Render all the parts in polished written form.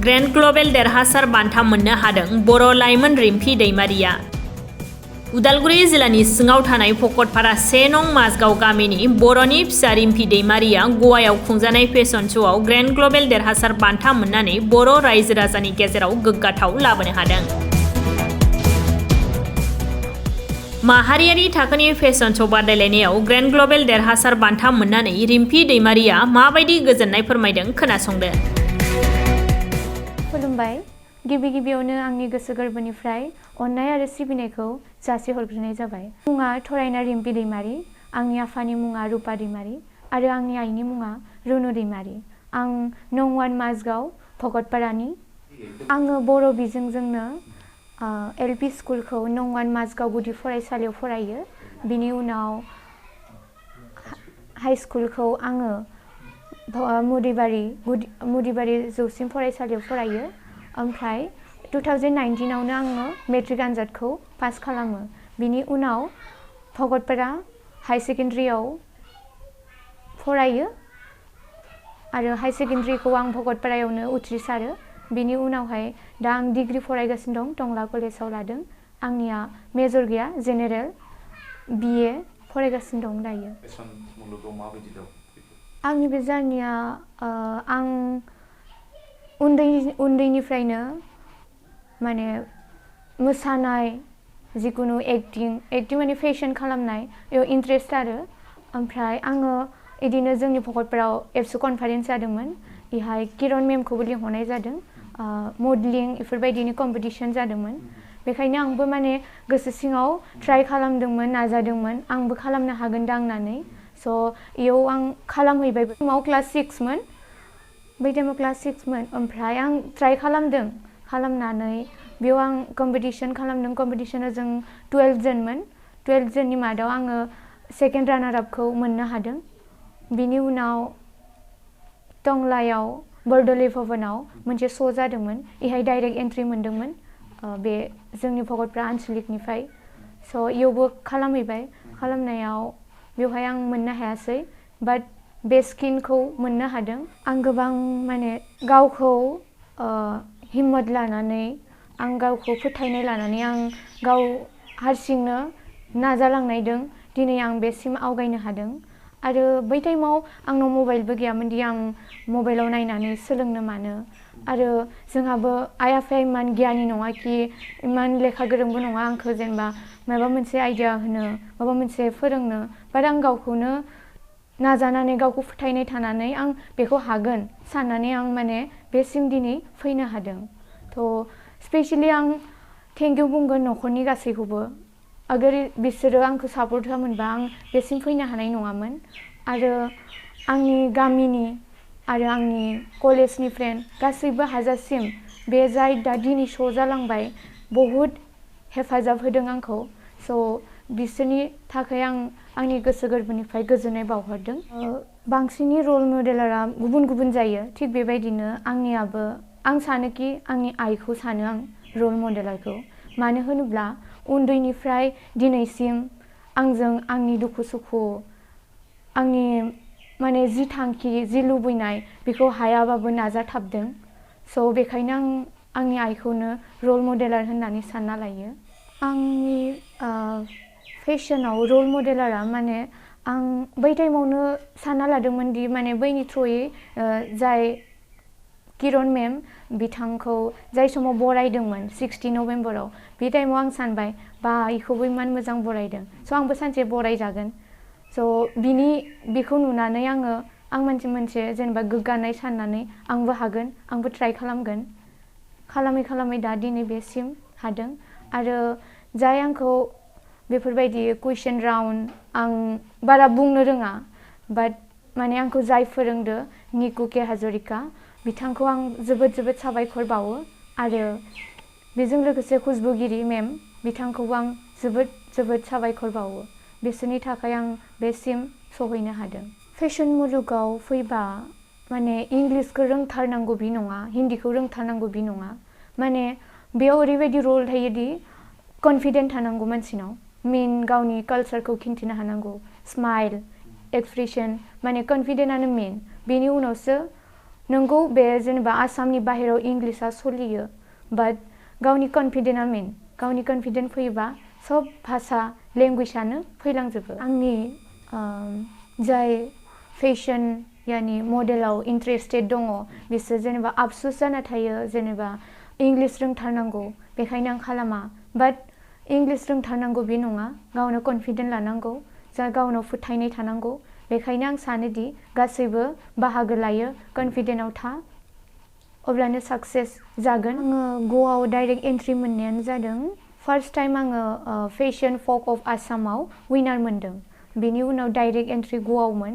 Grand global देरहासार बान्था मोननो हादों बर' लाइमोन रिम्फि दैमारिया। उदालगुरि जिल्लानि सिङाव थानाय फकटपारा 1 नं माजगाव गामिनि बर'नि फिसा रिम्फि दैमारिया गवायाव खुंजानाय फेशन श'आव ग्रेन्ड ग्लबेल देरहासार बान्था मोननानै बर' रायजो राजानि गेजेराव गोग्गाथाव लाबोनो हादों। माहारियारि थाखोनि फेशन श' बादायलायनायाव ग्रेन्ड ग्लबेल देरहासार बान्था मोननानै रिम्फि दैमारिया माबायदि गोजोननाय फोरमायदों खोनासंदो। खुलुमबाय। गिबियावनो आंनि गोसो गोरबोनिफ्राय अननाय आरो सिबिनायखौ जासिहरग्रोनाय जाबाय। मुङा थरायना रिम्फि दैमारि, आंनि आफानि मुङा रुपा दैमारि आरो आंनि आइनि मुङा रुनु दैमारि। आं नं 1 माजगाव भकतपारानि। आङो बर' बिजोंजोंनो LP स्कुलखौ नं 1 माजगाव गुदि फरायसालियाव फरायो। बिनि उनाव हाइ स्कुलखौ आङो मुदिबारि जौसिन फरायसालियाव फरायो। ओमफ्राय 2019 आवनो आङो मेट्रिक आनजादखौ पास खालामो। बिनि उनाव भकतपारा हाई सेकेन्डारियाव फरायो आरो हाई सेकेन्डारिखौ आं भकतपारायावनो उथ्रिसारो। बिनि उनावहाय दा आं डिग्री फरायगासिनो दं, टंला कलेजाव लादों। आंनिया मेजर गैया, जेनेरेल BA फरायगासिनो दं दायो। आंनि बे जार्निया आं उन्दैनिफ्रायनो माने मोसानाय, जिखुनु एक्टिं माने फेशन खालामनाय बेयाव इन्ट्रेस्ट आरो। ओमफ्राय आङो इदिनो जोंनि भकतपारायाव एबसु कनफारेन्स जादोंमोन। बेहाय किरण मेमखौबो लिंहरनाय जादों। मडेलिं बेफोरबायदिनि कम्पिटिशन जादोंमोन। बेखायनो आंबो माने गोसो सिङाव ट्राइ खालामदोंमोन, नाजादोंमोन आंबो खालामनो हागोन दां होननानै। स' इयाव आं खालामहैबाय। बै टाइमाव क्लास 6 मोन। ओमफ्राय आं ट्राइ खालामदों। खालामनानै बेयाव आं कम्पिटिशन खालामदों। कम्पिटिशनाव जों 12 जनमोन। 12 जननि मादाव आङो सेकेन्ड रानार आपखौ मोननो हादों। बिनि उनाव टंलायाव बरदलै भवनाव मोनसे श' जादोंमोन। बेहाय डाइरेक्ट एन्ट्रि मोनदोंमोन बे जोंनि भकतपारा आनसलिकनिफ्राय। स' इयावबो खालामहैबाय। खालामनायाव बेवहाय आं मोननो हायासै, बाट बेस्टखिनखौ मोननो हादों। आं गोबां माने गावखौ हिम्मत लानानै, आं गावखौ फोथायनाय लानानै आं गाव हारसिंनो नाजालांनायदों दिनै आं बेसिम आवगायनो हादों। आरो बै टाइमाव आंनाव मबाइलबो गैयामोन दि आं मबाइलाव नायनानै सोलोंनो मानो। आरो जोंहाबो आइ आफाया इमान गियानि नङा कि इमान लेखा गोरोंबो नङा आंखौ जेनेबा माबा मोनसे आइडिया होनो, माबा मोनसे फोरोंनो। बाट आं गावखौनो नाजानानै, गावखौ फोथायनाय थानानै आं बेखौ हागोन साननानै आं माने बेसिम दिनै फैनो हादों। थ' स्पेसियेलि आं थेंक इउ बुंगोन न'खरनि गासैखौबो। अगर बिसोरो आंखौ सापर्ट होआमोनबा आं बेसिम फैनो हानाय नङामोन। आरो आंनि गामिनि आरो आंनि कलेजनि फ्रेन्ड गासैबो हाजासिम बे जाय दा दिनै श' जालांबाय बहुद हेफाजाब होदों आंखौ। स' बिसोरनि थाखाय आं आंनि गोसो गोरबोनिफ्राय गोजोननाय बावहरदों। बांसिननि रल मडेलारा गुबुन जायो। थिग बेबायदिनो आंनियाबो, आं सानोखि आंनि आइखौ सानो आं रल मडेलारखौ। मानो होनोब्ला उन्दैनिफ्राय दिनैसिम आंजों आंनि दुखु सुखु, आंनि माने जि थांखि, जि लुबैनाय बेखौ हायाबाबो नाजाथाबदों। स' बेखायनो आं आंनि आइखौनो रल मडेलार होननानै सानना लायो। आंनि फेशनाव रल मडेलारा माने आं बै टाइमावनो सानना लादोंमोन दि माने बैनि थ्रुयै जाय किरण मेम, बिथांखौ जाय समाव बरायदोंमोन 16 नभेम्बराव, बे टाइमाव आं सानबाय बा इखौबो इमान मोजां बरायदों, स' आंबो सानसे बरायजागोन। स' बेखौ नुनानै आं मोनसे जेनेबा गोग्गानाय साननानै आंबो हागोन, आंबो ट्राइ खालामगोन। खालामै दा दिनै बेसिम हादों। आरो जाय आंखौ बेफोरबायदि कुइसन राउन्ड, आं बारा बुंनो रोङा, बाट माने आंखौ जाय फोरोंदो निकु के हाजरिका, बिथांखौ आं जोबोद साबायखर बावो। आरो बेजों लोगोसे खुशबुगिरि मेम, बिथांखौबो आं जोबोद साबायखर बावो। बिसोरनि थाखाय आं बेसिम सहैनो हादों। फेशन मुलुगाव फैबा माने इंलिसखौ रोंथारनांगौ बि नङा, हिन्दीखौ रोंथारनांगौ बि नङा। माने बेयाव ओरैबायदि रल थायोदि कनफिडेन्ट थानांगौ मानसिनाव। मेन गावनि कालचारखौ खिन्थिनो हानांगौ। स्माइल, एक्सप्रेसन, माने कनफिडेन्टआनो मेन। बेनि उनावसो नंगौ बे जेनेबा आसामनि बाहेराव इंलिशआ सोलियो बाट गावनि कन्फिडेन्ट फैयोबा सब भाषा लेंगुवेजआनो फैलांजोबो आंनि जाय फेशन यानि मडेलाव इन्ट्रेस्टेड दङ बिसोर जेनेबा आफसुस जाना थायो जेनेबा इंलिश रोंथारनांगौ बेखायनो आं खालामा बाट इंलिश रोंथारनांगौ बे नङा गावनो कन्फिडेन्ट लानांगौ जा गावनाव फोथायनाय थानांगौ बेखायनो आं सानोदि गासैबो बाहागो लायो कन्फिडेन्टआव था अब्लानो साक्सेस जागोन आङो ग'आव डाइरेक्ट एन्ट्रि मोननायानो जादों फार्स्ट टाइम आङो फेशन फक अफ आसामाव विनार मोनदों बेनि उनाव डाइरेक्ट एन्ट्रि ग'आवमोन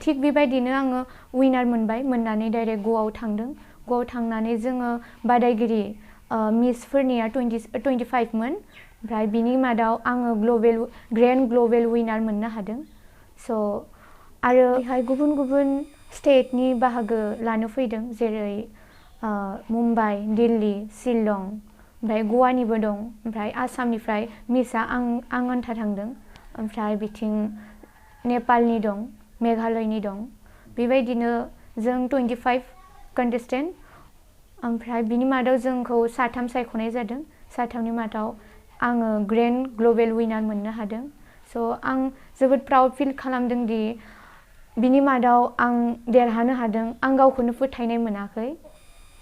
थिग बेबायदिनो आङो विनार मोनबाय मोननानै डाइरेक्ट ग'आव थांदों ग'आव थांनानै जोङो बादायगिरि मिसफोरनिया 25मोन ओमफ्राय बिनि मादाव आङो ग्रेन्ड ग्लबेल विनार मोननो हादों स' आरो बेहाय गुबुन गुबुन स्टेटनि बाहागो लानो फैदों जेरै मुम्बाइ दिल्ली शिलं ओमफ्राय गवानिबो दं ओमफ्राय आसामनिफ्राय मिसआ आं आन्था थांदों ओमफ्राय बिथिं नेपालनि दं मेघालयनि दं बेबायदिनो जों 25 कन्टेस्टेन्ट ओमफ्राय बिनि मादाव जोंखौ साथाम सायख'नाय जादों साथामनि मादाव आङो ग्रेन्ड ग्लबेल विनार मोननो हादों स' आं जोबोद प्राउड फिल खालामदों दि बिनि मादाव आं देरहानो हादों आं गावखौनो फोथायनाय मोनाखै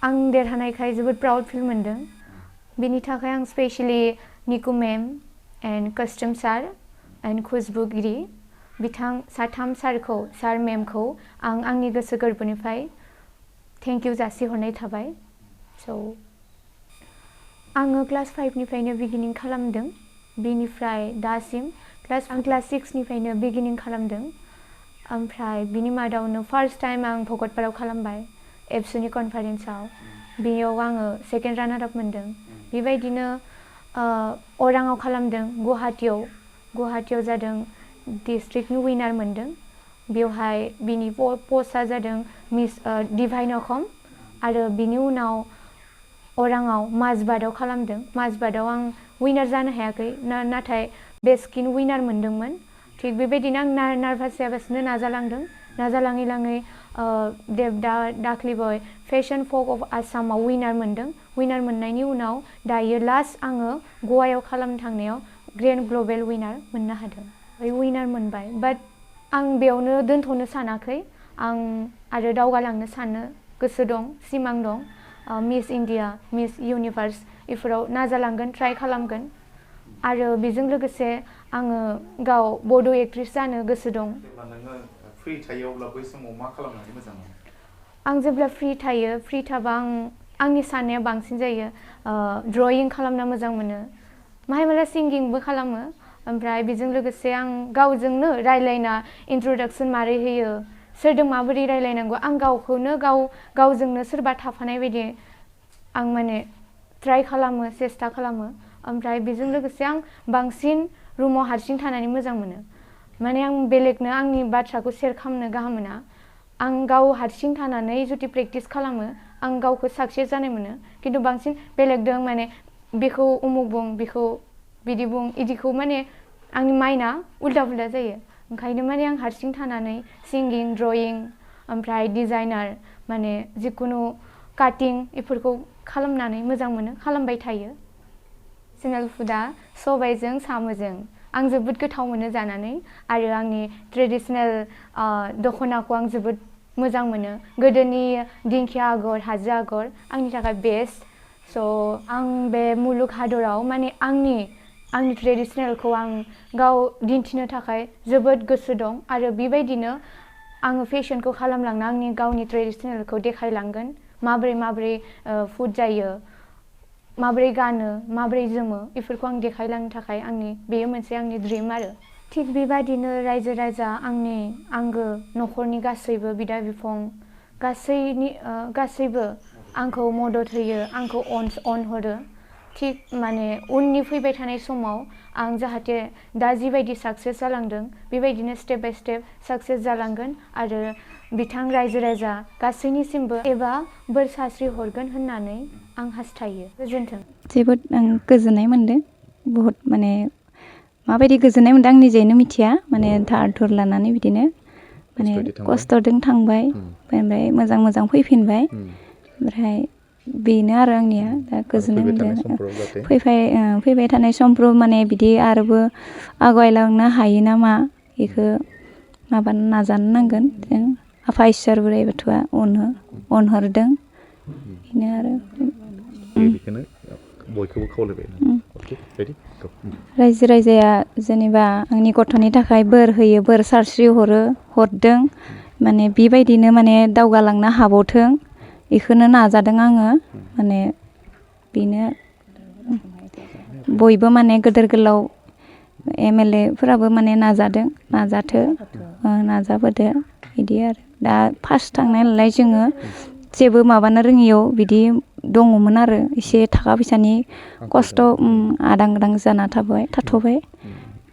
आं देरहानायखाय जोबोद प्राउड फिल मोनदों बिनि थाखाय आं स्पेशेलि निकु मेम एन्ड कास्टम सार एन्ड खुशबुगिरि बिथां साथाम सार मेमखौ आं आंनि गोसो गोरबोनिफ्राय थेंक इउ जासिहरनाय थाबाय स' आङो क्लास 5निफ्रायनो बिगिनिं खालामदों बिनिफ्राय दासिम आं क्लास 6निफ्रायनो बिगिनिं खालामदों ओमफ्राय बिनि मादावनो फार्स्ट टाइम आं भकतपारायाव खालामबाय एबसुनि कनफारेन्सआव बेयाव आङो सेकेन्ड रानार आप मोनदों बेबायदिनो अराङाव खालामदों गुवाहाटियाव जादों डिस्ट्रिक्टनि विनार मोनदों बेवहाय बिनि पस्टआ जादों मिस डिभाइन असम आरो बिनि उनाव अराङाव माजबातआव खालामदों माजबातआव आं विनार जानो हायाखै नाथाय बेस्टकिन विनार मोनदोंमोन थिग बेबायदिनो आं नार्भास जायालासिनो नाजालाङै दाख्लैबो फेशन फक अफ आसामाव विनार मोनदों विनार मोननायनि उनाव दायो लास्ट आङो गवायाव खालामनो थांनायाव ग्रेन्ड ग्लबेल विनार मोननो हादों विनार मोनबाय बाट आं बेयावनो दोनथ'नो सानाखै आं आरो दावगालांनो सानो गोसो दं सिमां दं मिस इण्डिया मिस इउनिभार्स बेफोराव नाजालांगोन ट्राइ खालामगोन आरो बेजों लोगोसे आङो गाव बड' एक्ट्रेस जानो गोसो दं फ्रि थायो अब्ला बै समाव मा खालामनानै मोजां मोनो आं जेब्ला फ्रि थाबा आंनि साननाया बांसिन जायो ड्रयिं खालामना मोजां मोनो माला सिंगिंबो खालामो ओमफ्राय बेजों लोगोसे आं गावजोंनो रायलायना इन्ट्रडाक्सन मारै होयो सोरजों माबोरै रायलायनांगौ आं गावखौनो गावजोंनो सोरबा थाफानाय बायदि आं माने ट्राइ खालामो सेस्था खालामो ओमफ्राय बेजों लोगोसे आं बांसिन रुमाव हारसिं थानानै मोजां मोनो माने आं बेलेगनो आंनि बाथ्राखौ शेयार खालामनो गाहाम मोना आं गाव हारसिं थानानै जुदि प्रेक्टिस खालामो आं गावखौ साक्सेस जानाय मोनो खिन्थु बांसिन बेलेगदों माने बेखौ उमुक बुं बेखौ बिदि बुं इदिखौ माने आंनि माइन्डआ उल्टा पुल्टा जायो ओंखायनो माने आं हारसिं थानानै सिंगिं ड्रयिं ओमफ्राय डिजाइनार माने जिखुनु काटिं बेफोरखौ खालामनानै मोजां मोनो खालामबाय थायो सिंगोल फुडा सबायजों साम'जों आं जोबोद गोथाव मोनो जानानै आरो आंनि ट्रेडिसनेल दख'नाखौ आं जोबोद मोजां मोनो गोदोनि दिंखिया आगर हाजो आगर आंनि थाखाय बेस्ट स' आं बे मुलुग हादराव माने आंनि ट्रेडिसनेलखौ आं गाव दिन्थिनो थाखाय जोबोद गोसो दं आरो बेबायदिनो आङो फेशनखौ खालामलांनो आंनि गावनि ट्रेडिसनेलखौ देखायलांगोन माबोरै फुड जायो माबोरै गानो माबोरै जोमो बेफोरखौ आं देखायलांनो थाखाय बेयो मोनसे आंनि ड्रिम आरो थिग बेबायदिनो रायजो राजा आंनि आंगो न'खरनि गासैबो बिदा बिफं गासैबो आंखौ मदद होयो आंखौ अनहरो थिग माने उननि फैबाय थानाय समाव आं जाहाथे दा जिबायदि साक्सेस जालांदों बेबायदिनो स्टेप बाय स्टेप साक्सेस जालांगोन आरो बिथां रायजो राजा गासैनिसिमबो एबा बोर सास्रि हरगोन होननानै आं हास्थायो गोजोन्थों जोबोद आं गोजोननाय मोनदों बहुत माने माबायदि गोजोननाय मोनदों आं निजेनो मिथिया माने थार थुर लानानै बिदिनो माने खस्थ'यै थांबाय। खस्थ'दों थांबाय ओमफ्राय मोजां मोजां फैफिनबाय ओमफ्राय बेनो आरो आंनिया दा गोजोननाय फैबाय थानाय मोनदों समफोराव जाहाथे फैबाय थानाय समफ्राव माने बिदि आरोबो आवगायलांनो हायो नामा बेखौ माबानो नाजानो नांगोन जों आफा इसोर बोराइ बाथौआ अनहरदों बेनो आरो बेखौनो बयखौबो खावलायबाय। रायजो राजाया जेनेबा आंनि गथ'नि थाखाय बोर होयो बोर सारस्रि हरदों माने बेबायदिनो माने दावगालांनो हाबावथों बेखौनो नाजादों आङो माने बेनो बयबो माने गोदोर गोलाव MLA फोराबो माने नाजाबोदो बिदि आरो दा फार्स्ट थांनाय नालाय जोङो जेबो माबानो रोङियाव बिदि दङमोन आरो एसे थाखा फैसानि खस्थ' आदां गादां जाना थाथ'बाय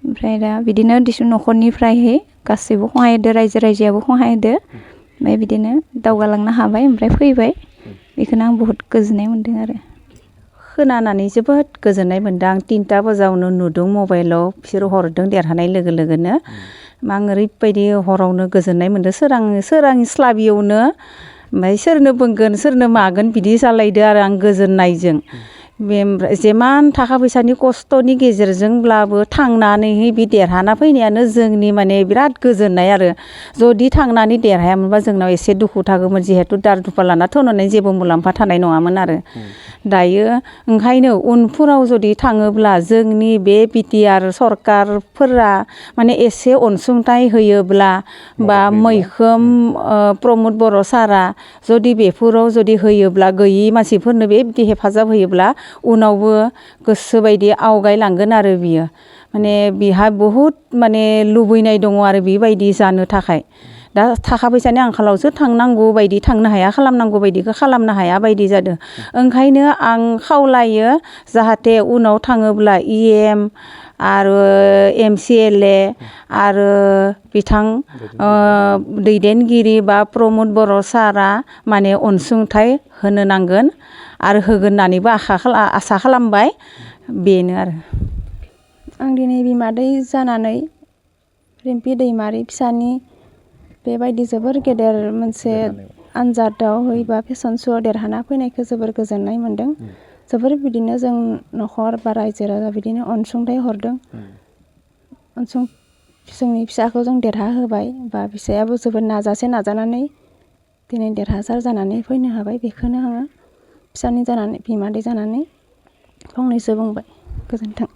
ओमफ्राय दा बिदिनो दिसु न'खरनिफ्रायहै गासैबो सहाय होदो रायजो राजायाबो सहाय होदो ओमफ्राय बिदिनो दावगालांनो हाबाय ओमफ्राय फैबाय बेखौनो आं बहुद गोजोननाय मोन्दों आरो खोनानानै जोबोद गोजोननाय मोन्दों आं 3टा बाजायावनो नुदों मबाइलाव बिसोर हरदों देरहानाय लोगो लोगोनो आं ओरैबायदि हरावनो गोजोननाय मोन्दों सोरांस्लाबियावनो ओमफ्राय सोरनो बुंगोन सोरनो मागोन बिदि जालायदो आरो आं गोजोननायजों ओमफ्राय जेमान थाखा फैसानि खस्थ'नि गेजेरजोंब्लाबो थांनानैहै बे देरहाना फैनायानो जोंनि माने बिराद गोजोननाय आरो जुदि थांनानै देरहायामोनबा जोंनाव एसे दुखु थागौमोन जिहेथु दार दुफा लाना थ'नानै जेबो मुलाम्फा थानाय नङामोन आरो दायो ओंखायनो उनफोराव जुदि थाङोब्ला जोंनि बे BTR सरकारफोरा माने एसे अनसुंथाइ होयोब्ला बा मैखोम प्रमद बर' सारा जुदि बेफोराव जुदि होयोब्ला गैयि मानसिफोरनो बेबायदि हेफाजाब होयोब्ला उनावबो गोसोबायदि आवगायलांगोन आरो बियो माने बिहा बहुद माने लुबैनाय दङ आरो बेबायदि जानो थाखाय दा थाखा फैसानि आंखालावसो थांनांगौ बायदि थांनो हाया खालामनांगौ बायदिखौ खालामनो हाया बायदि जादों ओंखायनो आं खावलायो जाहाथे उनाव थाङोब्ला EM आरो MCLA आरो बिथां दैदेनगिरि बा प्रमद बर' सारा माने अनसुंथाइ होनो नांगोन आरो होगोन होननानैबो आसा खालामबाय बेनो आरो आं दिनै बिमादै जानानै रिम्पि दैमारि फिसानि बेबायदि जोबोर गेदेर मोनसे आनजादाव बा फेसन श'आव देरहाना फैनायखौ जोबोर गोजोननाय मोन्दों जोबोर बिदिनो जों न'खर बा रायजो राजा बिदिनो अनसुंथाइ हरदों जोंनि फिसाखौ जों देरहाहोबाय बा फिसायाबो जोबोर नाजानानै दिनै देरहासार जानानै फैनो हाबाय बेखौनो आङो फिसानि जानानै बिमादै जानानै फंनैसो बुंबाय गोजोन्थों